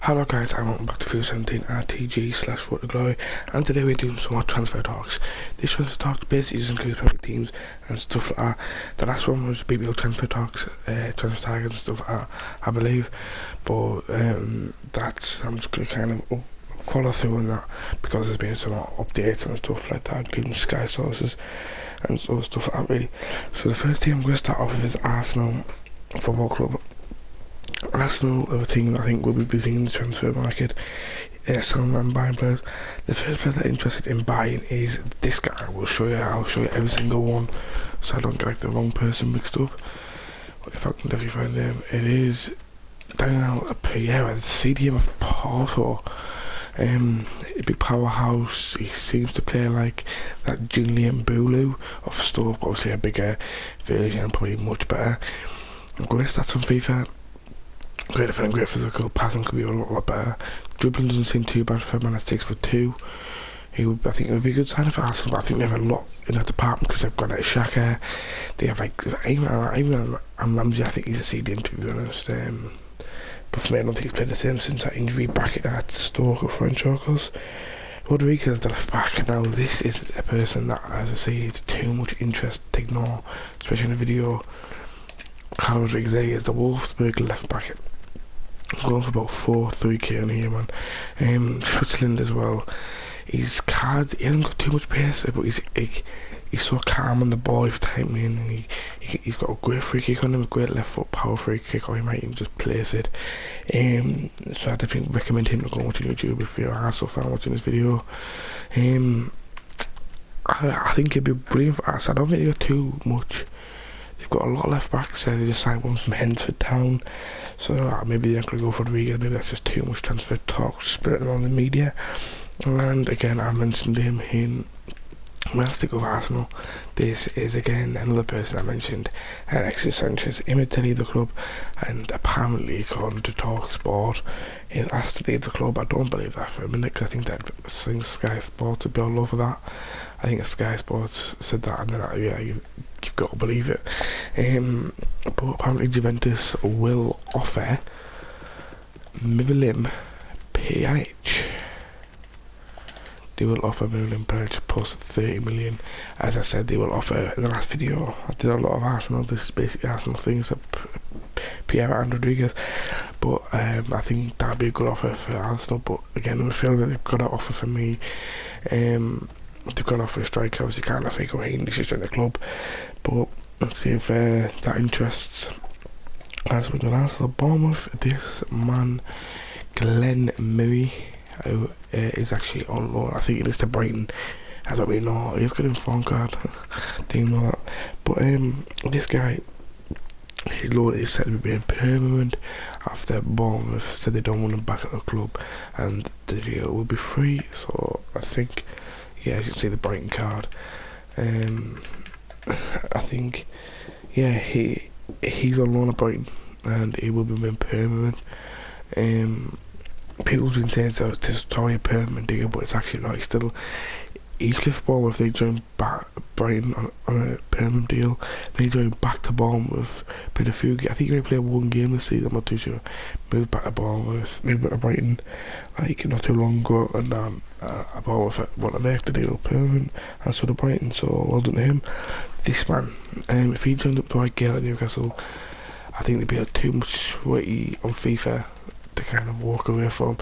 Hello guys, I'm welcome back to FIFA 17 RTG slash Road to Glory, and today we're doing some more transfer talks. This transfer talks basically just includes public teams and stuff like that. The last one was BBL transfer talks, transfer targets and stuff like that, I believe. But I'm just going to kind of follow through on that because there's been some updates and stuff like that, including Sky sources and stuff like that really. So the first team I'm going to start off with is Arsenal Football Club. Arsenal are a team that I think will be busy in the transfer market, selling and buying players. The first player that I'm interested in buying is this guy. I'll show you every single one so I don't get like the wrong person mixed up. If I can definitely find him, it is Daniel Pereira, the CDM of Porto. A big powerhouse. He seems to play like that Julian Bulu of Stoke, obviously a bigger version, probably much better. Great stats on FIFA. Great defending, great physical, passing could be a lot better. Dribbling doesn't seem too bad for a man at 6'2". I think it would be a good sign for Arsenal, but I think they have a lot in that department because they've got like Xhaka. They have like even Ramsey. I think he's a CDM to be honest. But for me, I don't think he's played the same since that injury back at Stoke or French Orcos. Rodriguez, the left back. Now this is a person that, as I say, is too much interest to ignore, especially in the video. Carlos Rodriguez is the Wolfsburg left back. Going for about 4-3k on here, man. Switzerland as well. He hasn't got too much pace, but he's so calm on the ball if time in, and he's got a great free kick on him, a great left foot power free kick, or he might even just place it. So I definitely recommend him to go watching YouTube if you're a Arsenal fan watching this video. I think it'd be brilliant for us. I don't think they got too much. They've got a lot of left backs, so they just signed one from Hensford Town. So maybe they're going to go for Rodriguez. Maybe that's just too much transfer talk spreading around the media. And again, I mentioned him in Stick of Arsenal. This is again another person I mentioned, Alexis Sanchez, image to leave the club, and apparently, according to TalkSport, he's asked to leave the club. I don't believe that for a minute, because I think Sky Sports would be all over that. I think Sky Sports said that, and then you've got to believe it. But apparently Juventus will offer Miralem Pjanic. They will offer Miralem Pjanic plus 30 million. As I said, they will offer, in the last video, I did a lot of Arsenal. This is basically Arsenal things, Pierre and Rodriguez. But I think that would be a good offer for Arsenal. But again, I feel that they've got an offer for me. They've got an offer a striker, obviously can't have Higuain away, he's just in the club. But let's see if that interests. As we go down to Bournemouth, this man, Glenn Murray, who is actually on loan. I think it is to Brighton, as what we know. He's got a phone card, didn't know that. But this guy, his loan is set to be permanent after Bournemouth said they don't want him back at the club, and the deal will be free. So I think, yeah, as you can see the Brighton card. I think, yeah, he's on loan at Brighton, and he will be made permanent. People's been saying so it's totally a permanent deal, but it's actually not. He's left Bournemouth, they joined Brighton on a permanent deal. Then he joined back to Bournemouth, played a few. I think he may play one game this season, I'm not too sure. Moved back to Bournemouth, moved back to Brighton, like not too long ago, and Bournemouth want to make the deal permanent, and so to Brighton. So well done to him. This man, if he joined up to Dwight Gale at Newcastle, I think they'd be too much sweaty on FIFA to kind of walk away from,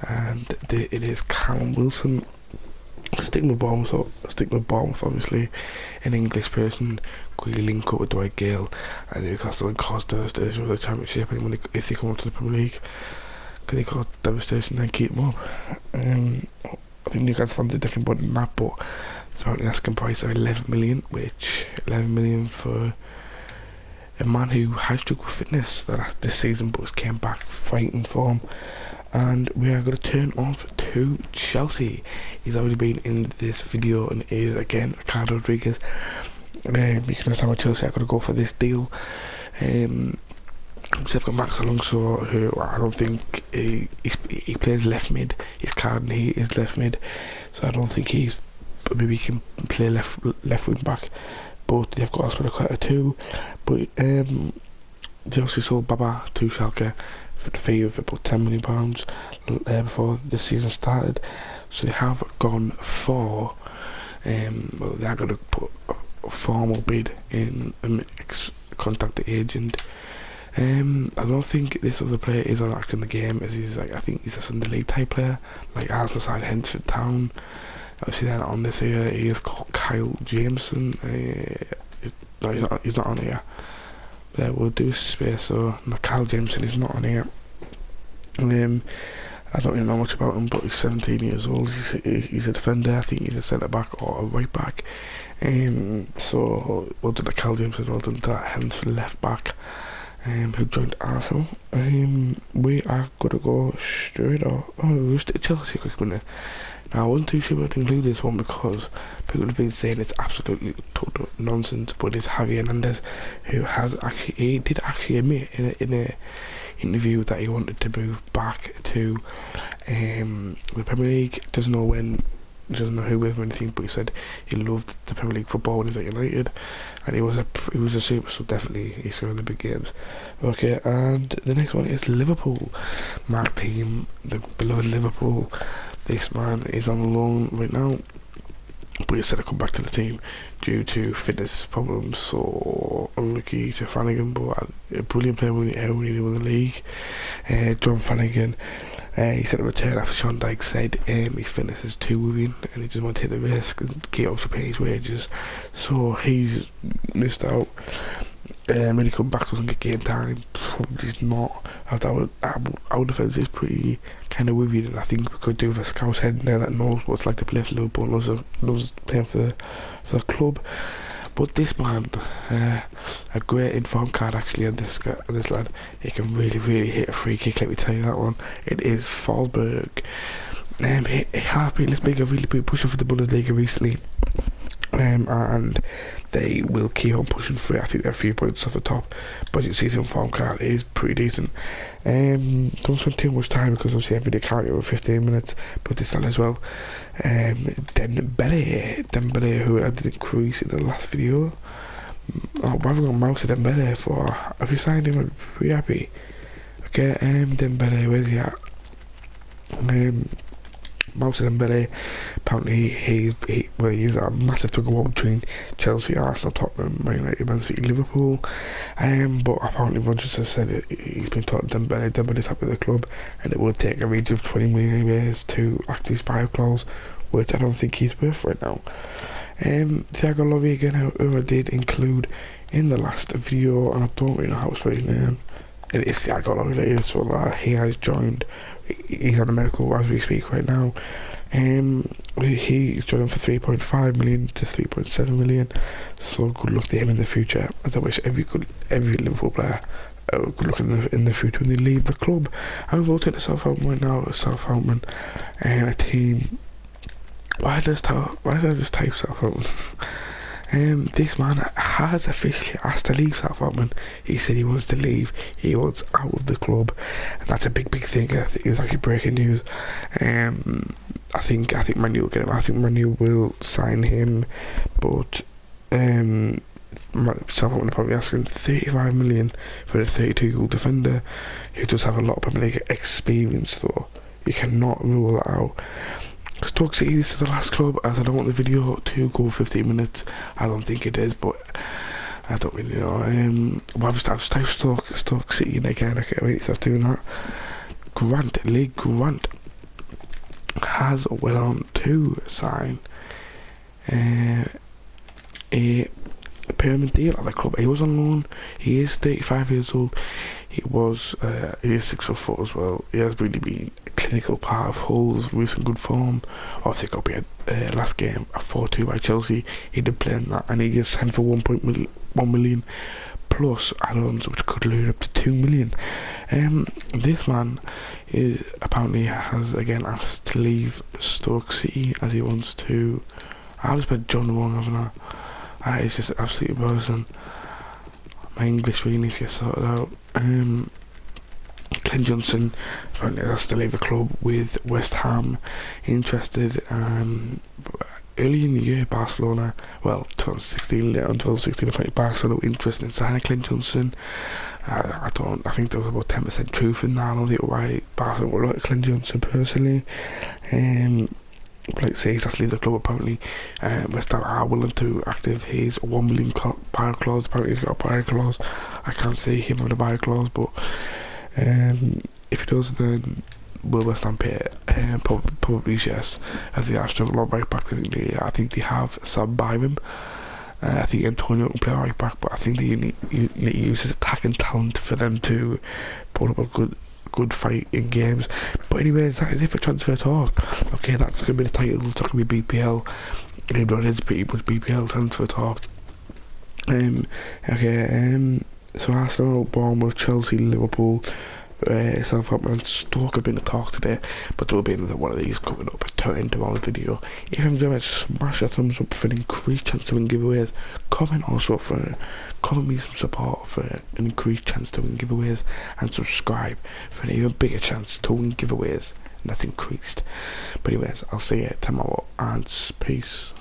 and it is Callum Wilson. Sticking with Bournemouth, obviously, an English person, could link up with Dwight Gale and Newcastle and cause devastation with the Championship, and if they come up to the Premier League, can they cause devastation and keep them up? I think Newcastle fans are different about that, but it's about the asking price of 11 million, which 11 million for a man who has struggled with fitness this season but came back fighting form. And we are going to turn off to Chelsea. He's already been in this video and is again Ricardo Rodriguez. You can understand why Chelsea are going to go for this deal. So I've got Max Alonso, who I don't think he plays left mid. His card, he is left mid, so I don't think maybe he can play left wing back. But they've got Aspilicueta too. But they also sold Baba to Schalke for the fee of about £10 million before the season started. So they have gone for, well, they're going to put a formal bid in and contact the agent. I don't think this other player is on actually in the game, as he's like, I think he's a Sunday League type player, like Arsenal side Hensford Town. Obviously then on this here, he is called Kyle Jameson. No, he's not on here. But we'll do space, so no, Kyle Jameson is not on here. I don't really know much about him, but he's 17 years old. He's a defender. I think he's a centre back or a right back. So we'll do the Kyle Jameson, we'll do that Hensford left back. Who joined Arsenal. We are gonna go straight off. Oh, we'll stick Chelsea quick minute. Now I wasn't too sure about to include this one because people have been saying it's absolutely total nonsense, but it's Javi Hernandez who did actually admit in a interview that he wanted to move back to the Premier League. Doesn't know when, doesn't know who with or anything, but he said he loved the Premier League football when he was at United, and he was a super sub. Definitely he scored the big games. Okay, and the next one is Liverpool. Mark Team, the beloved Liverpool. This man is on loan right now, but he said to come back to the team due to fitness problems. So unlucky to Flanagan, but a brilliant player when he won the league. John Flanagan. He said a return after Sean Dyche said his fitness is too worrying and he doesn't want to take the risk and keep obviously paying his wages. So he's missed out. When he come back doesn't get game time, probably not. Our defence is pretty kind of worried, and I think we could do with a scout's head there that knows what it's like to play for Liverpool, knows playing for the club. But this man, a great informed card actually on this lad. He can really hit a free kick, let me tell you that one. It is Fallberg. Let's make a really big push for the Bundesliga recently. And they will keep on pushing for it. I think they're a few points off the top. Budget season form card is pretty decent. Don't spend too much time because obviously every day can't go over 15 minutes. But this one as well. Dembele, who I did increase in the last video. Oh, why have we got Mouse Dembele for? Have you signed him? I'm pretty happy. Okay, Dembele, where's he at? Mouse Dembele, apparently he's a massive tug of war between Chelsea, Arsenal, Tottenham, Man United, Man City, Liverpool. But apparently Rodgers has said he's been taught Dembele's happy with the club, and it will take a range of 20 million anyways to act his buyout clause, which I don't think he's worth right now. Thiago Love again, who I did include in the last video, and I don't really know how to spell his name. It is Thiago Love, so that he has joined. He's on a medical as we speak right now. He's joining for 3.5 million to 3.7 million. So good luck to him in the future. As I wish every Liverpool player good luck in the future when they leave the club. I'm voting to Southampton right now. Southampton, a team. Why did I just type Southampton? This man has officially asked to leave Southampton. He said he wants to leave. He wants out of the club, and that's a big thing. I think it was actually breaking news. I think Man U will get him. I think Man U will sign him, but Southampton are probably asking 35 million for a 32-year-old defender who does have a lot of Premier League experience. Though you cannot rule that out. Stoke City, this is the last club, as I don't want the video to go 15 minutes. I don't think it is, but I don't really know. I've just typed Stoke City in again. I can't wait to start doing that. Lee Grant has went on to sign a permanent deal at the club. He was on loan. He is 35 years old. He is 6'4" as well. He has really been a clinical part of Hull's recent good form. Obviously got beat last game at 4-2 by Chelsea. He did play in that, and he gets signed for 1 million plus add-ons, which could load up to 2 million. This man apparently has again asked to leave Stoke City as he wants to. I've just been John wrong, haven't I? That is just absolutely embarrassing. My English really needs to get sorted out. Clint Johnson apparently has to leave the club with West Ham interested. early in the year, Barcelona, well, 2016, later on 2016, apparently Barcelona were interested in signing Clint Johnson. I think there was about 10% truth in that. I don't think why Barcelona would like Clint Johnson personally. Like say he's actually the club apparently. West Ham are willing to active his 1 million buyout clause. Apparently he's got a buyout clause. I can't see him with a buyout clause, but if he does, then will West Ham pay it? Probably yes, as they are struggling on right back. I think they have Sam Byram. I think Antonio can play right back, but I think that you need to use his attacking talent for them to put up a good fight in games. But anyways, that is it for transfer talk. Okay, that's gonna be the title. It's not gonna be BPL. Even though it is pretty much BPL transfer talk. So Arsenal, Bournemouth, Chelsea, Liverpool, Southampton and Stoke have been the talk today, but there will be another one of these coming up in tomorrow's video. If you enjoyed it, smash that thumbs up for an increased chance to win giveaways. Comment me some support for an increased chance to win giveaways, and subscribe for an even bigger chance to win giveaways, and that's increased. But anyways, I'll see you tomorrow, and peace.